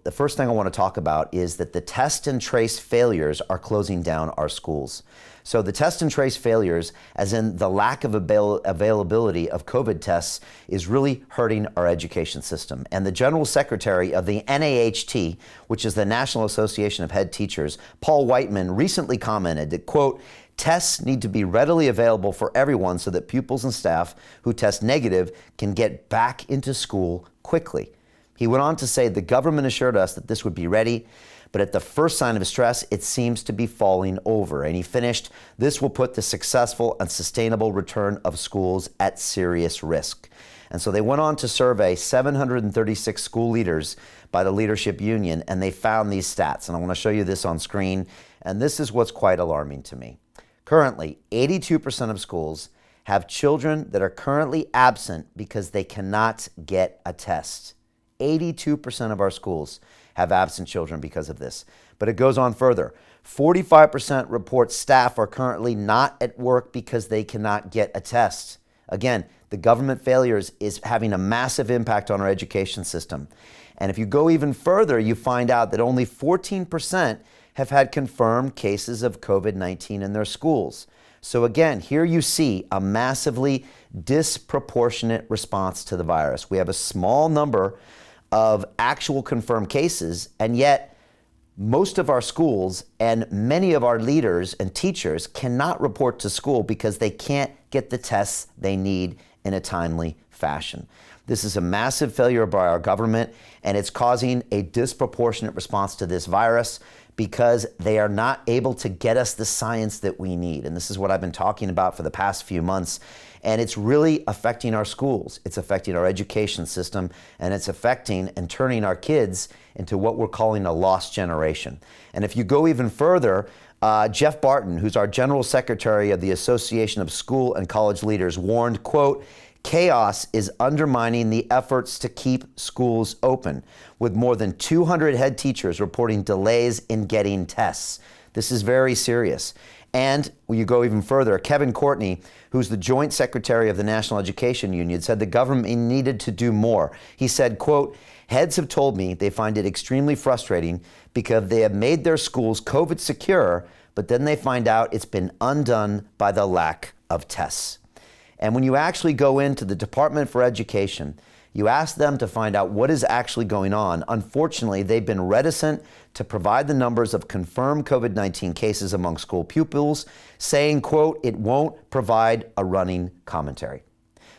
The first thing I want to talk about is that the test and trace failures are closing down our schools. So the test and trace failures, as in the lack of availability of COVID tests, is really hurting our education system. And the General Secretary of the NAHT, which is the National Association of Head Teachers, Paul Whiteman, recently commented that, quote, tests need to be readily available for everyone so that pupils and staff who test negative can get back into school quickly. He went on to say the government assured us that this would be ready, but at the first sign of stress, it seems to be falling over. And he finished, this will put the successful and sustainable return of schools at serious risk. And so they went on to survey 736 school leaders by the Leadership Union, and they found these stats. And I want to show you this on screen. And this is what's quite alarming to me. Currently, 82% of schools have children that are currently absent because they cannot get a test. 82% of our schools have absent children because of this. But it goes on further. 45% report staff are currently not at work because they cannot get a test. Again, the government failures is having a massive impact on our education system. And if you go even further, you find out that only 14% have had confirmed cases of COVID-19 in their schools. So again, here you see a massively disproportionate response to the virus. We have a small number of actual confirmed cases, and yet most of our schools and many of our leaders and teachers cannot report to school because they can't get the tests they need in a timely fashion. This is a massive failure by our government, and it's causing a disproportionate response to this virus because they are not able to get us the science that we need. And this is what I've been talking about for the past few months. And it's really affecting our schools. It's affecting our education system, and it's affecting and turning our kids into what we're calling a lost generation. And if you go even further, Jeff Barton, who's our General Secretary of the Association of School and College Leaders, warned, quote, chaos is undermining the efforts to keep schools open, with more than 200 head teachers reporting delays in getting tests. This is very serious. And when you go even further, Kevin Courtney, who's the Joint Secretary of the National Education Union, said the government needed to do more. He said, quote, heads have told me they find it extremely frustrating because they have made their schools COVID secure, but then they find out it's been undone by the lack of tests. And when you actually go into the Department for Education, you ask them to find out what is actually going on. Unfortunately, they've been reticent to provide the numbers of confirmed COVID-19 cases among school pupils, saying, quote, it won't provide a running commentary.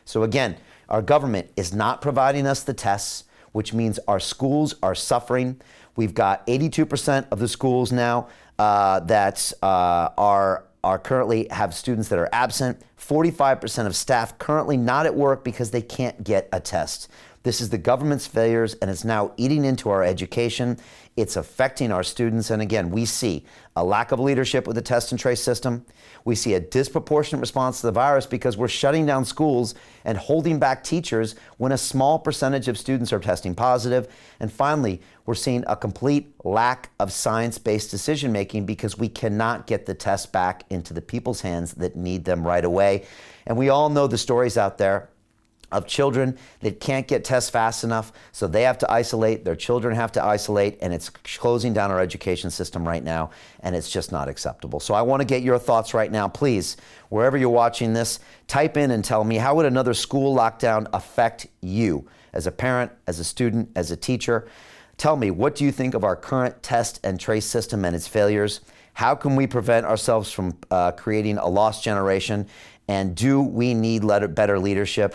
So again, our government is not providing us the tests, which means our schools are suffering. We've got 82% of the schools now that are currently have students that are absent, 45% of staff currently not at work because they can't get a test. This is the government's failures, and it's now eating into our education. It's affecting our students. And again, we see a lack of leadership with the test and trace system. We see a disproportionate response to the virus because we're shutting down schools and holding back teachers when a small percentage of students are testing positive. And finally, we're seeing a complete lack of science-based decision-making because we cannot get the tests back into the people's hands that need them right away. And we all know the stories out there of children that can't get tests fast enough, so they have to isolate, their children have to isolate, and it's closing down our education system right now, and it's just not acceptable. So I want to get your thoughts right now. Please, wherever you're watching this, type in and tell me, how would another school lockdown affect you as a parent, as a student, as a teacher? Tell me, what do you think of our current test and trace system and its failures? How can we prevent ourselves from creating a lost generation? And do we need better leadership?